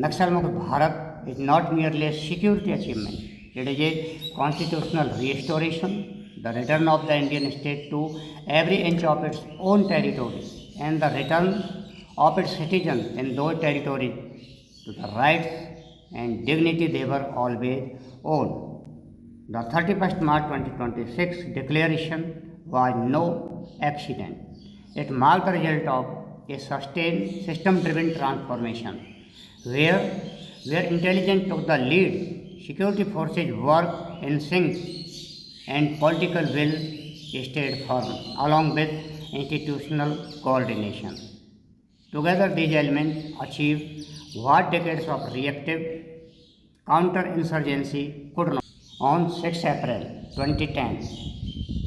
Naxal Mukt Bharat is not merely a security achievement, it is a constitutional restoration, the return of the Indian state to every inch of its own territory, and the return of its citizens in those territories to the rights and dignity they were always owed. The 31st March 2026 declaration was no accident. It marked the result of a sustained system-driven transformation where, where intelligence took the lead, security forces worked in sync, and political will stayed firm, along with institutional coordination. Together, these elements achieved what decades of reactive counterinsurgency could not. On 6 April 2010,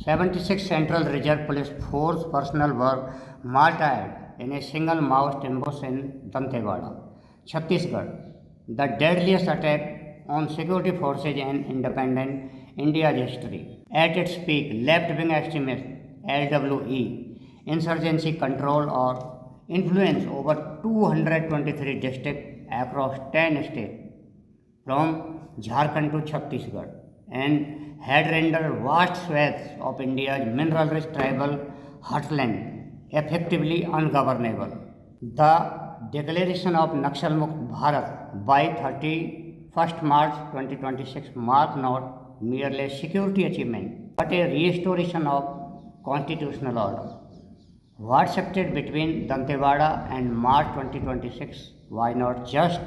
76 Central Reserve Police Force personnel were martyred in a single Maoist ambush in Dantewada, Chhattisgarh, the deadliest attack on security forces in independent India's history. At its peak, left-wing extremists LWE insurgency control or influence over 223 districts across 10 states, from Jharkhand to Chhattisgarh, and had rendered vast swathes of India's mineral-rich tribal heartland effectively ungovernable. The declaration of Naxal Mukt Bharat by 31st March 2026 marked not merely a security achievement but a restoration of constitutional order. What shifted between Dantewada and March 2026 was not just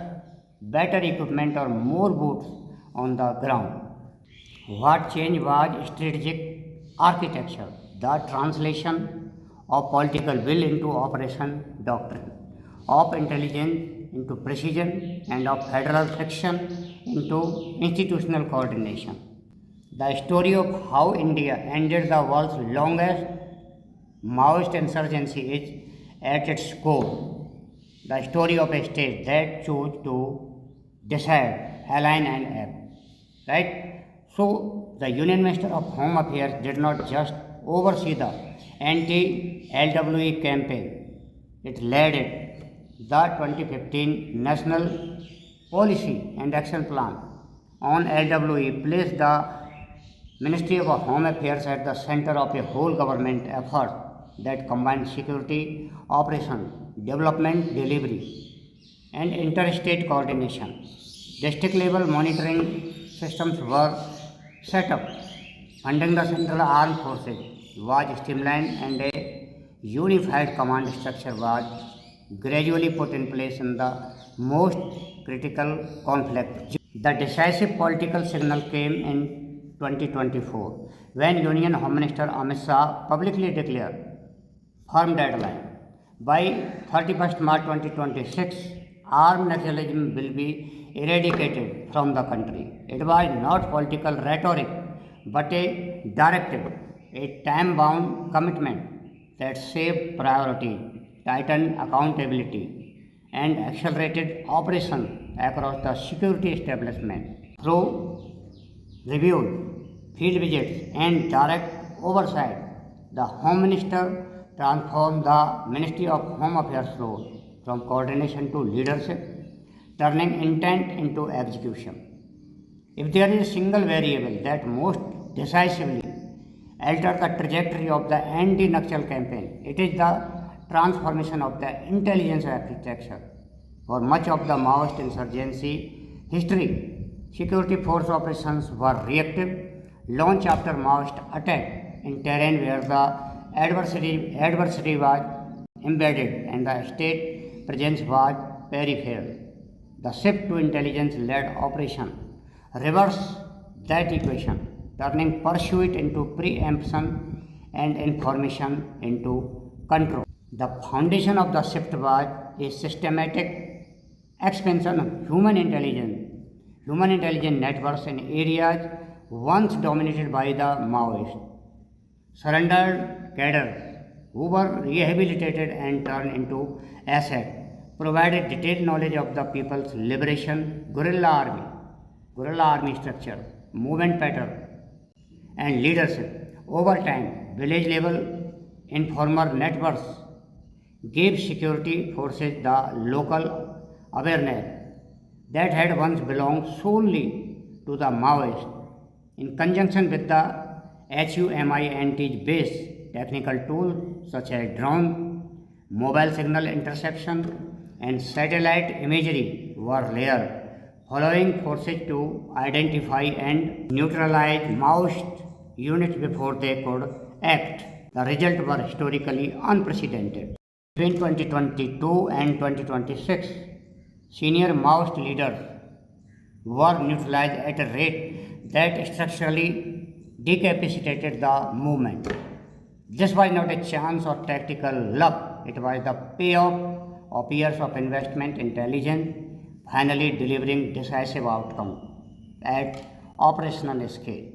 better equipment or more boots on the ground. What changed was strategic architecture, the translation of political will into operation doctrine, of intelligence into precision, and of federal fiction into institutional coordination. The story of how India ended the world's longest Maoist insurgency is at its core the story of a state that chose to decide, align, and act. Right? So, the Union Minister of Home Affairs did not just oversee the anti LWE campaign, it led it. The 2015 National Policy and Action Plan on LWE placed the Ministry of Home Affairs at the center of a whole government effort that combined security, operation, development, delivery, and interstate coordination. District level monitoring systems were set up. Funding the Central Armed Forces was streamlined and a unified command structure was gradually put in place in the most critical conflict. The decisive political signal came in 2024 when Union Home Minister Amit Shah publicly declared firm deadline. By 31st March 2026, armed nationalism will be eradicated from the country. It was not political rhetoric, but a directive, a time-bound commitment that saved priority, tightened accountability, and accelerated operation across the security establishment. Through reviews, field visits, and direct oversight, the Home Minister transformed the Ministry of Home Affairs role from coordination to leadership, turning intent into execution. If there is a single variable that most decisively altered the trajectory of the anti-Naxal campaign, it is the transformation of the intelligence architecture. For much of the Maoist insurgency history, security force operations were reactive, launched after Maoist attack in terrain where the adversary was embedded and the state presence was peripheral. The shift to intelligence-led operation reversed that equation, turning pursuit into preemption and information into control. The foundation of the shift was a systematic expansion of human intelligence networks in areas once dominated by the Maoists. Surrendered cadres who were rehabilitated and turned into assets provided detailed knowledge of the people's liberation, guerrilla army structure, movement pattern, and leadership. Over time, village level informer networks gave security forces the local awareness that had once belonged solely to the Maoists, in conjunction with the HUMINT's technical tools such as drone, mobile signal interception, and satellite imagery were layered, allowing forces to identify and neutralize Maoist units before they could act. The results were historically unprecedented. Between 2022 and 2026, senior Maoist leaders were neutralized at a rate that structurally decapacitated the movement. This was not a chance or tactical luck, it was the payoff of years of investment intelligence finally delivering decisive outcomes at operational scale.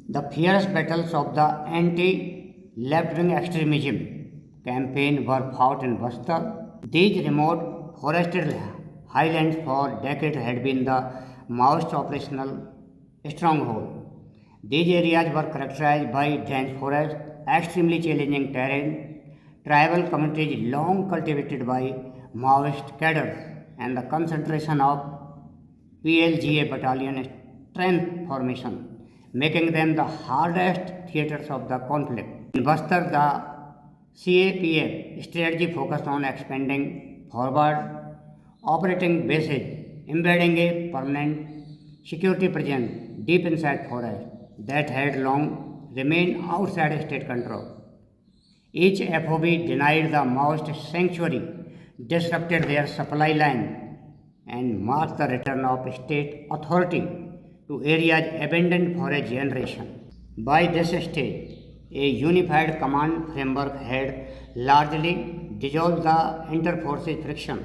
The fierce battles of the anti-left-wing extremism campaign were fought in Bastar. These remote forested highlands for decades had been the Maoist operational stronghold. These areas were characterized by dense forests, extremely challenging terrain, tribal communities long cultivated by Maoist cadres, and the concentration of PLGA battalion strength formation, making them the hardest theaters of the conflict. In Bastar, the CAPF strategy focused on expanding forward operating bases, embedding a permanent security presence deep inside forests that had long remained outside state control. Each FOB denied the Maoist sanctuary, disrupted their supply line, and marked the return of state authority to areas abandoned for a generation. By this stage, a unified command framework had largely dissolved the inter-forces friction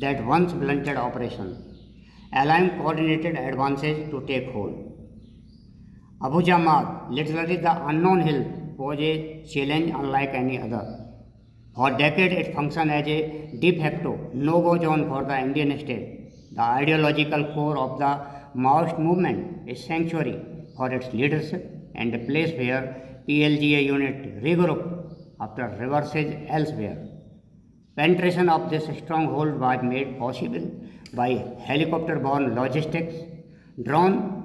that once blunted operations, allowing coordinated advances to take hold. Abu Jamad, literally the unknown hill, was a challenge unlike any other. For decades, it functioned as a de facto no-go zone for the Indian state, the ideological core of the Maoist movement, a sanctuary for its leadership and a place where PLGA unit regrouped after reverses elsewhere. Penetration of this stronghold was made possible by helicopter-borne logistics, drone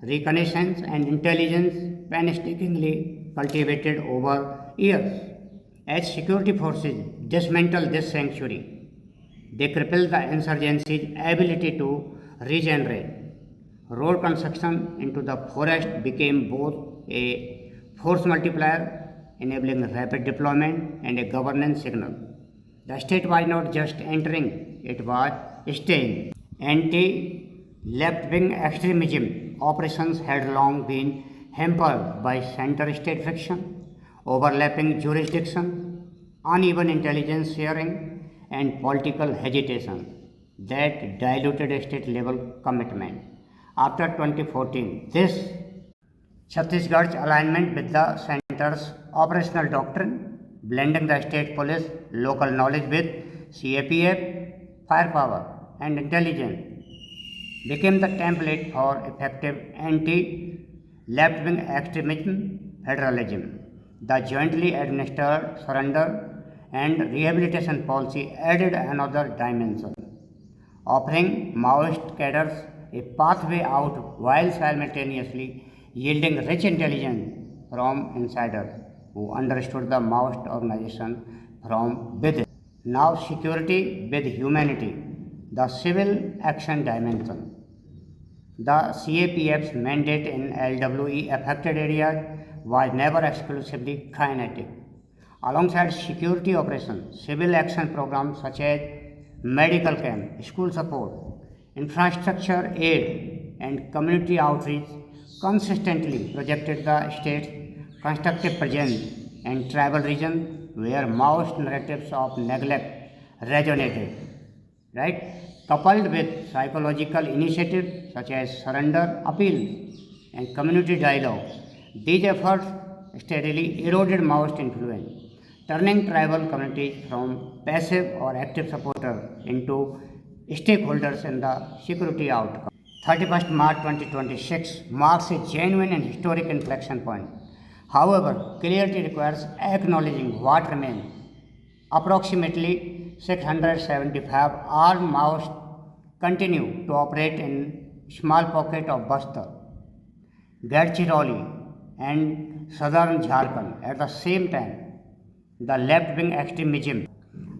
reconnaissance, and intelligence painstakingly cultivated over years. As security forces dismantled this sanctuary, they crippled the insurgency's ability to regenerate. Road construction into the forest became both a force multiplier, enabling rapid deployment, and a governance signal. The state was not just entering, it was staying. Anti-left-wing extremism operations had long been hampered by center-state friction, overlapping jurisdiction, uneven intelligence sharing, and political hesitation that diluted state-level commitment. After 2014, this Chhattisgarh's alignment with the center's operational doctrine, blending the state police local knowledge with CAPF, firepower, and intelligence, became the template for effective anti-left-wing extremism federalism. The jointly administered surrender and rehabilitation policy added another dimension, offering Maoist cadres a pathway out while simultaneously yielding rich intelligence from insiders who understood the Maoist organization from within. Now, security with humanity, the civil action dimension. The CAPF's mandate in LWE affected areas was never exclusively kinetic. Alongside security operations, civil action programs such as medical camp, school support, infrastructure aid, and community outreach consistently projected the state's constructive presence and tribal region where Maoist narratives of neglect resonated, right? Coupled with psychological initiatives such as surrender appeals and community dialogue, these efforts steadily eroded Maoist influence, turning tribal communities from passive or active supporters into stakeholders in the security outcome. 31st March 2026 marks a genuine and historic inflection point. However, clarity requires acknowledging what remains. Approximately 675 armed Maoist continue to operate in small pocket of Bastar, Gadchiroli and southern Jharkhand. At the same time, the left-wing extremism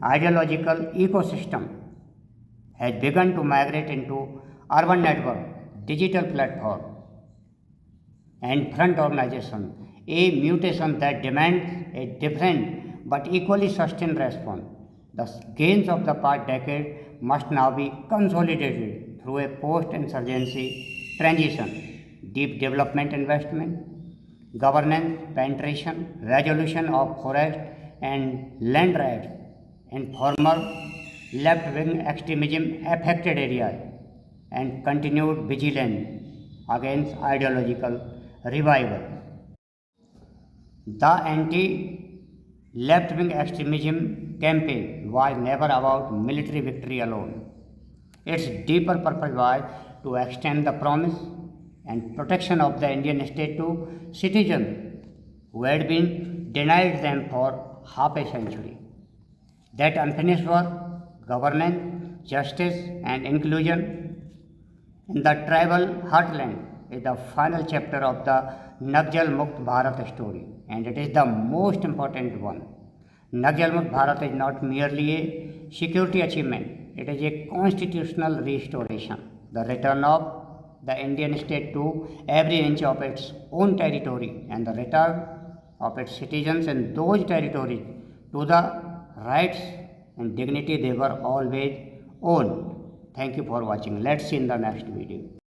ideological ecosystem has begun to migrate into urban network, digital platform, and front organization, a mutation that demands a different but equally sustained response. The gains of the past decade must now be consolidated through a post-insurgency transition, deep development investment, governance penetration, resolution of forest and land rights in former left-wing extremism affected areas, and continued vigilance against ideological revival. The anti-left wing extremism campaign was never about military victory alone. Its deeper purpose was to extend the promise and protection of the Indian state to citizens who had been denied them for half a century. That unfinished work, governance, justice, and inclusion in the tribal heartland is the final chapter of the Naxal Mukt Bharat story, and it is the most important one. Naxal Mukt Bharat is not merely a security achievement, it is a constitutional restoration, the return of the Indian state to every inch of its own territory and the return of its citizens in those territories to the rights and dignity they were always owned. Thank you for watching. Let's see in the next video.